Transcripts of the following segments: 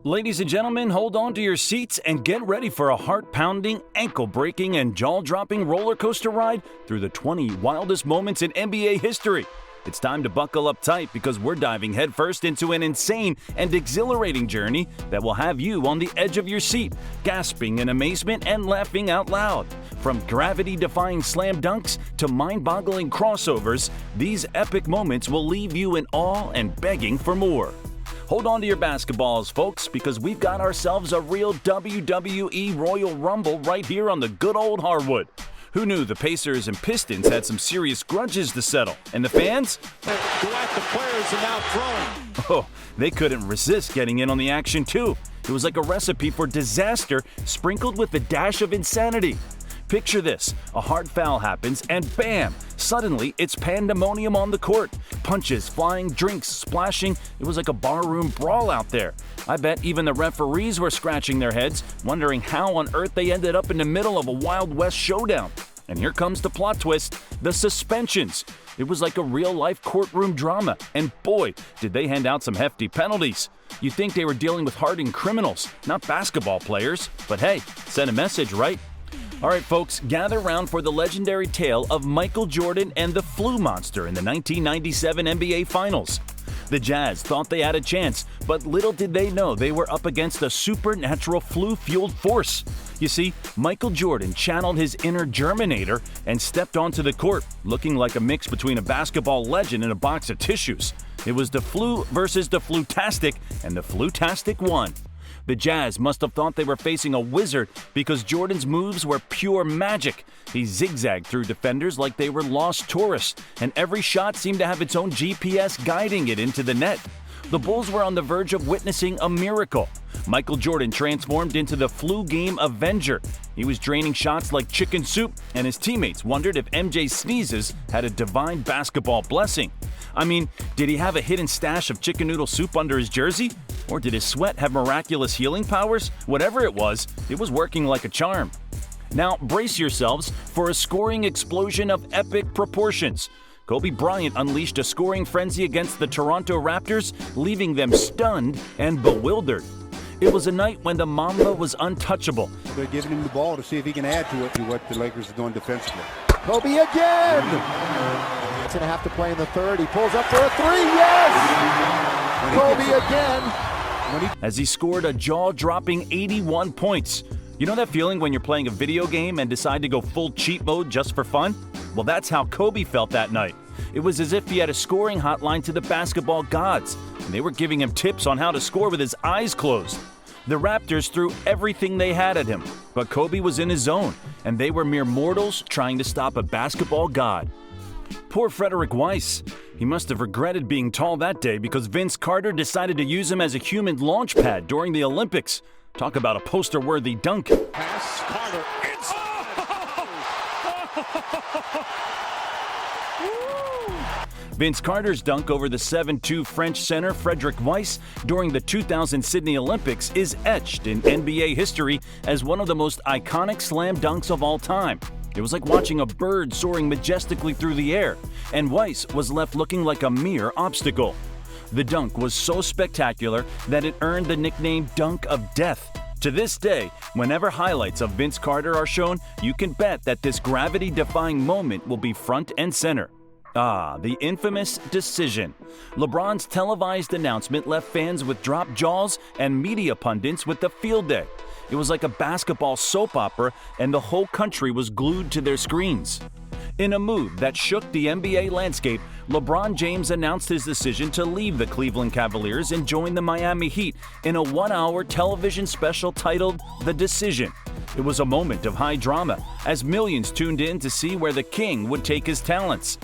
Ladies and gentlemen, hold on to your seats and get ready for a heart-pounding, ankle-breaking, and jaw-dropping roller coaster ride through the 20 wildest moments in NBA history. It's time to buckle up tight because we're diving headfirst into an insane and exhilarating journey that will have you on the edge of your seat, gasping in amazement and laughing out loud. From gravity-defying slam dunks to mind-boggling crossovers, these epic moments will leave you in awe and begging for more. Hold on to your basketballs, folks, because we've got ourselves a real WWE Royal Rumble right here on the good old hardwood. Who knew the Pacers and Pistons had some serious grudges to settle? And the fans? Go at the players and now throwing. Oh, they couldn't resist getting in on the action too. It was like a recipe for disaster sprinkled with a dash of insanity. Picture this, a hard foul happens and bam, suddenly it's pandemonium on the court. Punches flying, drinks splashing, it was like a barroom brawl out there. I bet even the referees were scratching their heads, wondering how on earth they ended up in the middle of a Wild West showdown. And here comes the plot twist, the suspensions. It was like a real-life courtroom drama, and boy, did they hand out some hefty penalties. You'd think they were dealing with hardened criminals, not basketball players. But hey, send a message, right? All right, folks, gather round for the legendary tale of Michael Jordan and the flu monster in the 1997 NBA Finals. The Jazz thought they had a chance, but little did they know they were up against a supernatural flu-fueled force. You see, Michael Jordan channeled his inner Germinator and stepped onto the court, looking like a mix between a basketball legend and a box of tissues. It was the flu versus the flutastic, and the flutastic won. The Jazz must have thought they were facing a wizard because Jordan's moves were pure magic. He zigzagged through defenders like they were lost tourists, and every shot seemed to have its own GPS guiding it into the net. The Bulls were on the verge of witnessing a miracle. Michael Jordan transformed into the flu game Avenger. He was draining shots like chicken soup, and his teammates wondered if MJ's sneezes had a divine basketball blessing. I mean, did he have a hidden stash of chicken noodle soup under his jersey? Or did his sweat have miraculous healing powers? Whatever it was working like a charm. Now, brace yourselves for a scoring explosion of epic proportions. Kobe Bryant unleashed a scoring frenzy against the Toronto Raptors, leaving them stunned and bewildered. It was a night when the Mamba was untouchable. They're giving him the ball to see if he can add to what the Lakers are doing defensively. Kobe again! He's going to have to play in the third. He pulls up for a three. Yes! Kobe again! As he scored a jaw-dropping 81 points. You know that feeling when you're playing a video game and decide to go full cheat mode just for fun? Well, that's how Kobe felt that night. It was as if he had a scoring hotline to the basketball gods, and they were giving him tips on how to score with his eyes closed. The Raptors threw everything they had at him, but Kobe was in his zone, and they were mere mortals trying to stop a basketball god. Poor Frederic Weis. He must have regretted being tall that day because Vince Carter decided to use him as a human launch pad during the Olympics. Talk about a poster-worthy dunk. Pass, Carter. It's... Vince Carter's dunk over the 7'2" French center Frederic Weis during the 2000 Sydney Olympics is etched in NBA history as one of the most iconic slam dunks of all time. It was like watching a bird soaring majestically through the air, and Weis was left looking like a mere obstacle. The dunk was so spectacular that it earned the nickname Dunk of Death. To this day, whenever highlights of Vince Carter are shown, you can bet that this gravity-defying moment will be front and center. Ah, the infamous decision. LeBron's televised announcement left fans with dropped jaws and media pundits with the field day. It was like a basketball soap opera, and the whole country was glued to their screens. In a move that shook the NBA landscape, LeBron James announced his decision to leave the Cleveland Cavaliers and join the Miami Heat in a one-hour television special titled The Decision. It was a moment of high drama, as millions tuned in to see where the King would take his talents.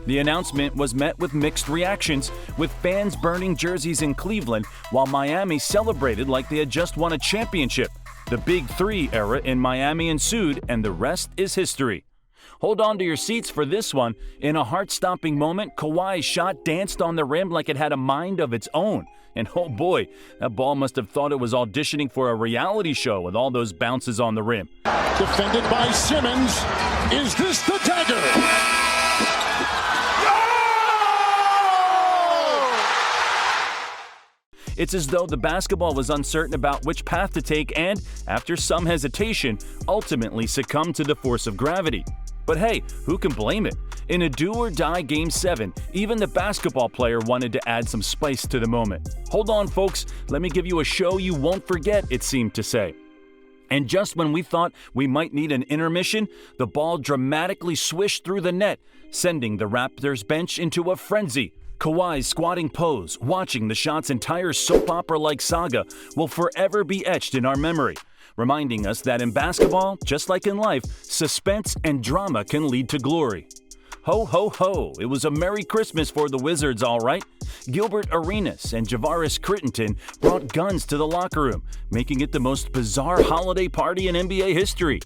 The announcement was met with mixed reactions, with fans burning jerseys in Cleveland while Miami celebrated like they had just won a championship. The Big Three era in Miami ensued, and the rest is history. Hold on to your seats for this one. In a heart-stopping moment, Kawhi's shot danced on the rim like it had a mind of its own. And oh boy, that ball must have thought it was auditioning for a reality show with all those bounces on the rim. Defended by Simmons. Is this the dagger? It's as though the basketball was uncertain about which path to take and, after some hesitation, ultimately succumbed to the force of gravity. But hey, who can blame it? In a do-or-die Game 7, even the basketball player wanted to add some spice to the moment. Hold on, folks, let me give you a show you won't forget, it seemed to say. And just when we thought we might need an intermission, the ball dramatically swished through the net, sending the Raptors bench into a frenzy. Kawhi's squatting pose, watching the shot's entire soap opera-like saga, will forever be etched in our memory, reminding us that in basketball, just like in life, suspense and drama can lead to glory. Ho, ho, ho, it was a Merry Christmas for the Wizards, all right. Gilbert Arenas and Javaris Crittenton brought guns to the locker room, making it the most bizarre holiday party in NBA history.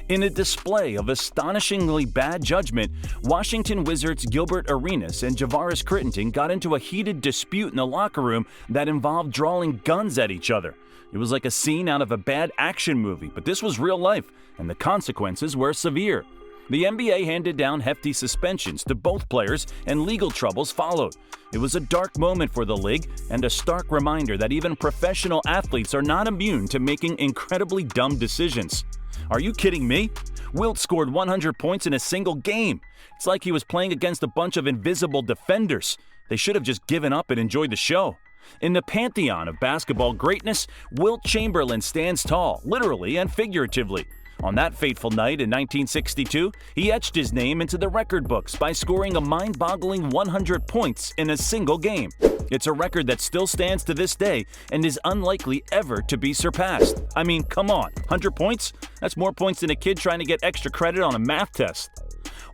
In a display of astonishingly bad judgment, Washington Wizards' Gilbert Arenas and Javaris Crittenton got into a heated dispute in the locker room that involved drawing guns at each other. It was like a scene out of a bad action movie, but this was real life, and the consequences were severe. The NBA handed down hefty suspensions to both players, and legal troubles followed. It was a dark moment for the league, and a stark reminder that even professional athletes are not immune to making incredibly dumb decisions. Are you kidding me? Wilt scored 100 points in a single game. It's like he was playing against a bunch of invisible defenders. They should have just given up and enjoyed the show. In the pantheon of basketball greatness, Wilt Chamberlain stands tall, literally and figuratively. On that fateful night in 1962, he etched his name into the record books by scoring a mind-boggling 100 points in a single game. It's a record that still stands to this day and is unlikely ever to be surpassed. I mean, come on, 100 points? That's more points than a kid trying to get extra credit on a math test.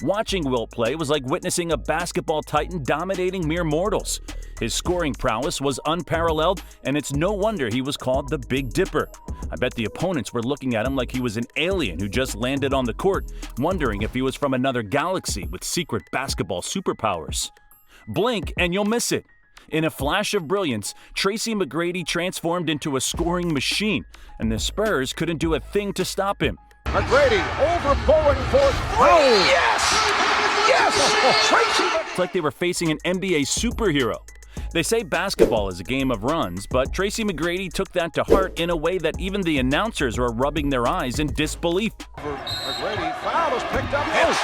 Watching Wilt play was like witnessing a basketball titan dominating mere mortals. His scoring prowess was unparalleled, and it's no wonder he was called the Big Dipper. I bet the opponents were looking at him like he was an alien who just landed on the court, wondering if he was from another galaxy with secret basketball superpowers. Blink and you'll miss it. In a flash of brilliance, Tracy McGrady transformed into a scoring machine, and the Spurs couldn't do a thing to stop him. McGrady overpulling for three. Yes! Yes! Tracy! It's like they were facing an NBA superhero. They say basketball is a game of runs, but Tracy McGrady took that to heart in a way that even the announcers were rubbing their eyes in disbelief. McGrady, foul is picked up. A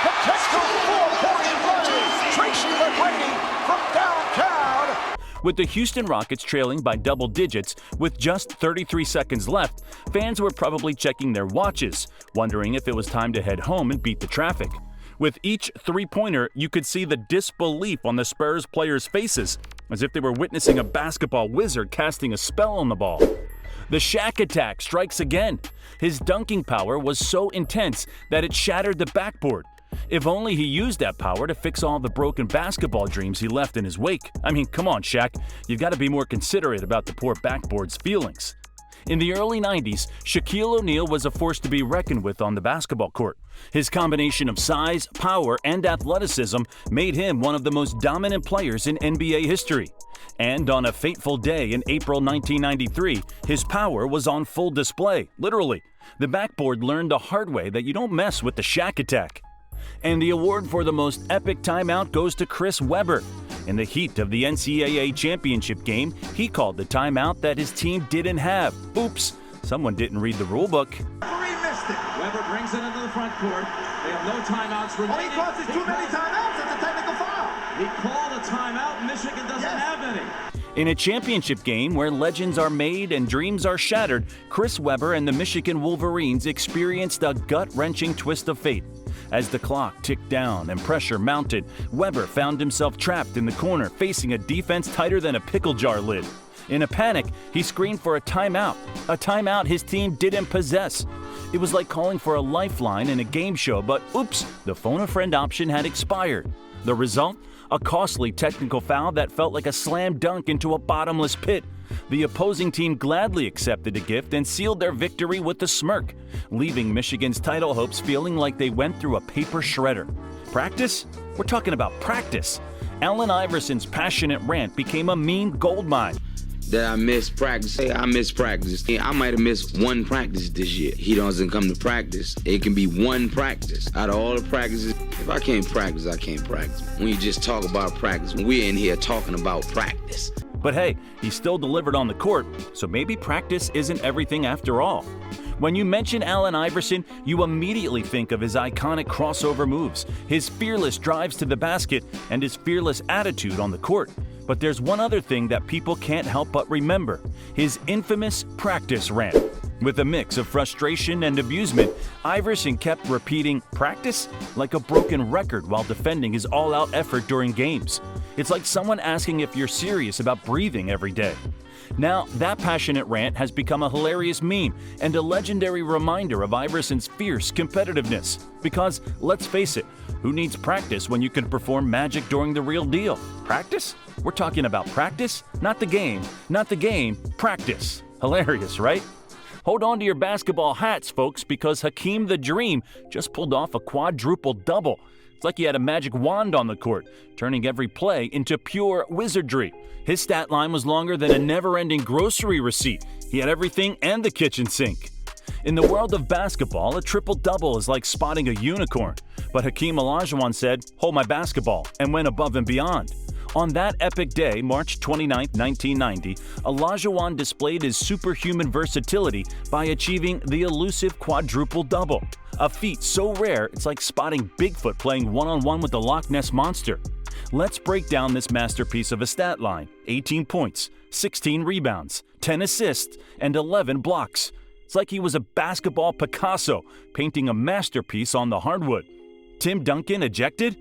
potential 4-point play. Tracy McGrady from downtown. With the Houston Rockets trailing by double digits with just 33 seconds left, fans were probably checking their watches, wondering if it was time to head home and beat the traffic. With each three-pointer, you could see the disbelief on the Spurs players' faces, as if they were witnessing a basketball wizard casting a spell on the ball. The Shaq attack strikes again. His dunking power was so intense that it shattered the backboard. If only he used that power to fix all the broken basketball dreams he left in his wake. I mean, come on, Shaq. You've got to be more considerate about the poor backboard's feelings. In the early 90s, Shaquille O'Neal was a force to be reckoned with on the basketball court. His combination of size, power, and athleticism made him one of the most dominant players in NBA history. And on a fateful day in April 1993, his power was on full display, literally. The backboard learned the hard way that you don't mess with the Shaq attack. And the award for the most epic timeout goes to Chris Webber. In the heat of the NCAA championship game, he called the timeout that his team didn't have. Oops, someone didn't read the rulebook. Referee missed it. Webber brings it into the front court. They have no timeouts remaining. All he calls is too many timeouts. It's a technical foul. He called a timeout. Michigan doesn't have any. In a championship game where legends are made and dreams are shattered, Chris Webber and the Michigan Wolverines experienced a gut-wrenching twist of fate. As the clock ticked down and pressure mounted, Webber found himself trapped in the corner facing a defense tighter than a pickle jar lid. In a panic, he screamed for a timeout his team didn't possess. It was like calling for a lifeline in a game show, but oops, the phone-a-friend option had expired. The result? A costly technical foul that felt like a slam dunk into a bottomless pit. The opposing team gladly accepted the gift and sealed their victory with a smirk, leaving Michigan's title hopes feeling like they went through a paper shredder. Practice? We're talking about practice. Allen Iverson's passionate rant became a meme goldmine. That I missed practice. Hey, I missed practice. I might have missed one practice this year. He doesn't come to practice. It can be one practice. Out of all the practices, if I can't practice, I can't practice. When you just talk about practice, we're in here talking about practice. But hey, he still delivered on the court, so maybe practice isn't everything after all. When you mention Allen Iverson, you immediately think of his iconic crossover moves, his fearless drives to the basket, and his fearless attitude on the court. But there's one other thing that people can't help but remember: his infamous practice rant. With a mix of frustration and amusement, Iverson kept repeating "practice" like a broken record while defending his all-out effort during games. It's like someone asking if you're serious about breathing every day. Now, that passionate rant has become a hilarious meme and a legendary reminder of Iverson's fierce competitiveness. Because, let's face it, who needs practice when you can perform magic during the real deal? Practice? We're talking about practice, not the game. Not the game, practice. Hilarious, right? Hold on to your basketball hats, folks, because Hakeem the Dream just pulled off a quadruple double. It's like he had a magic wand on the court, turning every play into pure wizardry. His stat line was longer than a never-ending grocery receipt. He had everything and the kitchen sink. In the world of basketball, a triple-double is like spotting a unicorn. But Hakeem Olajuwon said, "Hold my basketball," and went above and beyond. On that epic day, March 29, 1990, Olajuwon displayed his superhuman versatility by achieving the elusive quadruple-double, a feat so rare it's like spotting Bigfoot playing one-on-one with the Loch Ness Monster. Let's break down this masterpiece of a stat line: 18 points, 16 rebounds, 10 assists, and 11 blocks. It's like he was a basketball Picasso painting a masterpiece on the hardwood. Tim Duncan ejected?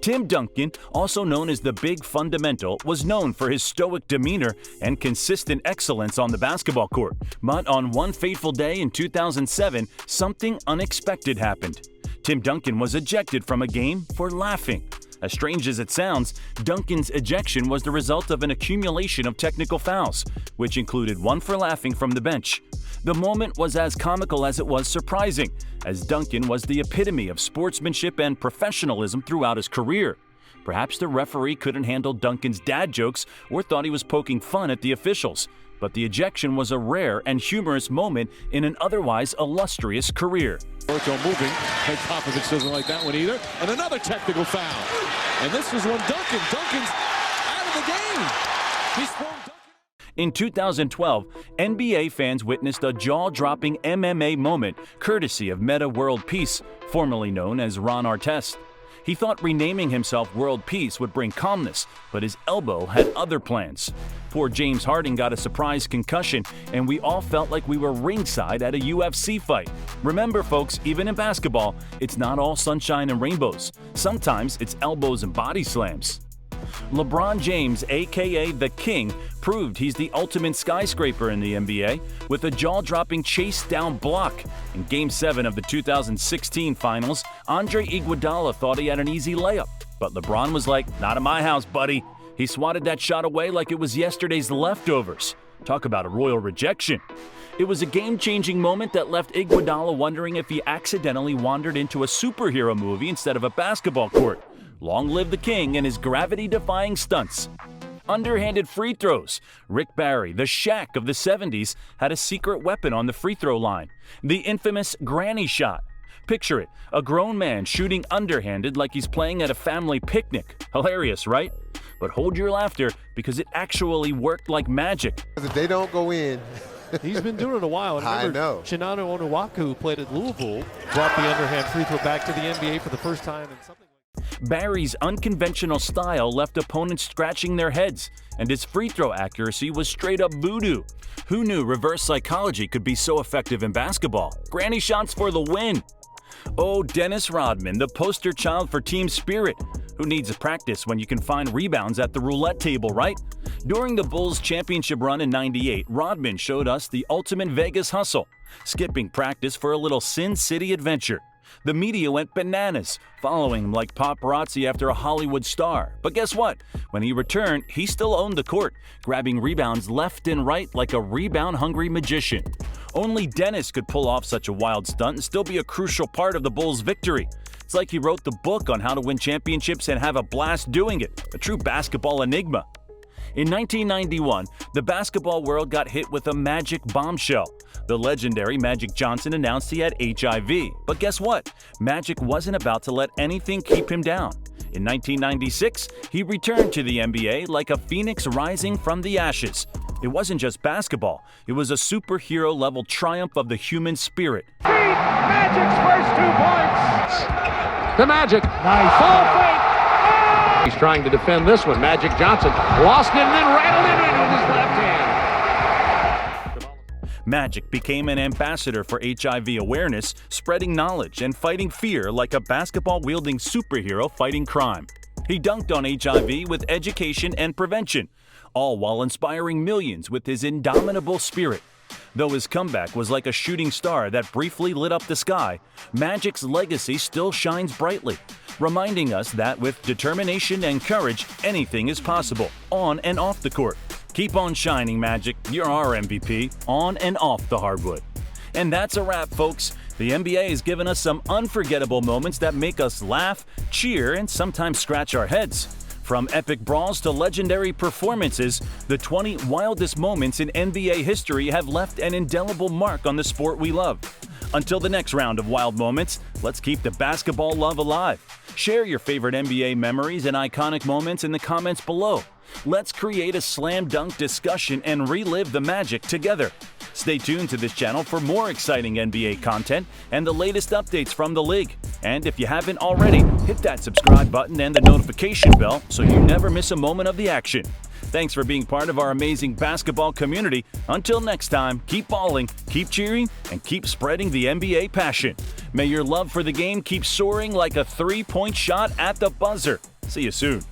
Tim Duncan, also known as the Big Fundamental, was known for his stoic demeanor and consistent excellence on the basketball court. But on one fateful day in 2007, something unexpected happened. Tim Duncan was ejected from a game for laughing. As strange as it sounds, Duncan's ejection was the result of an accumulation of technical fouls, which included one for laughing from the bench. The moment was as comical as it was surprising, as Duncan was the epitome of sportsmanship and professionalism throughout his career. Perhaps the referee couldn't handle Duncan's dad jokes or thought he was poking fun at the officials, but the ejection was a rare and humorous moment in an otherwise illustrious career. Orto moving. Hey, Popovich doesn't like that one either. And another technical foul. And this is when Duncan's out of the game. He's thrown Duncan. In 2012, NBA fans witnessed a jaw-dropping MMA moment courtesy of Meta World Peace, formerly known as Ron Artest. He thought renaming himself World Peace would bring calmness, but his elbow had other plans. Poor James Harden got a surprise concussion, and we all felt like we were ringside at a UFC fight. Remember, folks, even in basketball, it's not all sunshine and rainbows. Sometimes it's elbows and body slams. LeBron James, aka The King, proved he's the ultimate skyscraper in the NBA with a jaw-dropping chase-down block. In Game 7 of the 2016 Finals, Andre Iguodala thought he had an easy layup, but LeBron was like, "Not in my house, buddy." He swatted that shot away like it was yesterday's leftovers. Talk about a royal rejection. It was a game-changing moment that left Iguodala wondering if he accidentally wandered into a superhero movie instead of a basketball court. Long live the King and his gravity-defying stunts. Underhanded free throws. Rick Barry, the Shaq of the 70s, had a secret weapon on the free throw line: the infamous granny shot. Picture it, a grown man shooting underhanded like he's playing at a family picnic. Hilarious, right? But hold your laughter, because it actually worked like magic. If they don't go in, he's been doing it a while. I know. Chinano Onuaku, who played at Louisville, brought the underhand free throw back to the NBA for the first time in something. Barry's unconventional style left opponents scratching their heads, and his free throw accuracy was straight up voodoo. Who knew reverse psychology could be so effective in basketball? Granny shots for the win. Oh, Dennis Rodman, the poster child for team spirit. Who needs a practice when you can find rebounds at the roulette table, right? During the Bulls' championship run in '98, Rodman showed us the ultimate Vegas hustle, skipping practice for a little Sin City adventure. The media went bananas, following him like paparazzi after a Hollywood star. But guess what? When he returned, he still owned the court, grabbing rebounds left and right like a rebound-hungry magician. Only Dennis could pull off such a wild stunt and still be a crucial part of the Bulls' victory. It's like he wrote the book on how to win championships and have a blast doing it, a true basketball enigma. In 1991, the basketball world got hit with a magic bombshell. The legendary Magic Johnson announced he had HIV. But guess what? Magic wasn't about to let anything keep him down. In 1996, he returned to the NBA like a phoenix rising from the ashes. It wasn't just basketball. It was a superhero-level triumph of the human spirit. Magic's first 2 points. The Magic. Nice. Ball fake. He's trying to defend this one. Magic Johnson lost it and then rattled it in with his left hand. Magic became an ambassador for HIV awareness, spreading knowledge and fighting fear like a basketball-wielding superhero fighting crime. He dunked on HIV with education and prevention, all while inspiring millions with his indomitable spirit. Though his comeback was like a shooting star that briefly lit up the sky, Magic's legacy still shines brightly, reminding us that with determination and courage, anything is possible, on and off the court. Keep on shining, Magic. You're our MVP, on and off the hardwood. And that's a wrap, folks. The NBA has given us some unforgettable moments that make us laugh, cheer, and sometimes scratch our heads. From epic brawls to legendary performances, the 20 wildest moments in NBA history have left an indelible mark on the sport we love. Until the next round of wild moments, let's keep the basketball love alive. Share your favorite NBA memories and iconic moments in the comments below. Let's create a slam dunk discussion and relive the magic together. Stay tuned to this channel for more exciting NBA content and the latest updates from the league. And if you haven't already, hit that subscribe button and the notification bell so you never miss a moment of the action. Thanks for being part of our amazing basketball community. Until next time, keep balling, keep cheering, and keep spreading the NBA passion. May your love for the game keep soaring like a three-point shot at the buzzer. See you soon.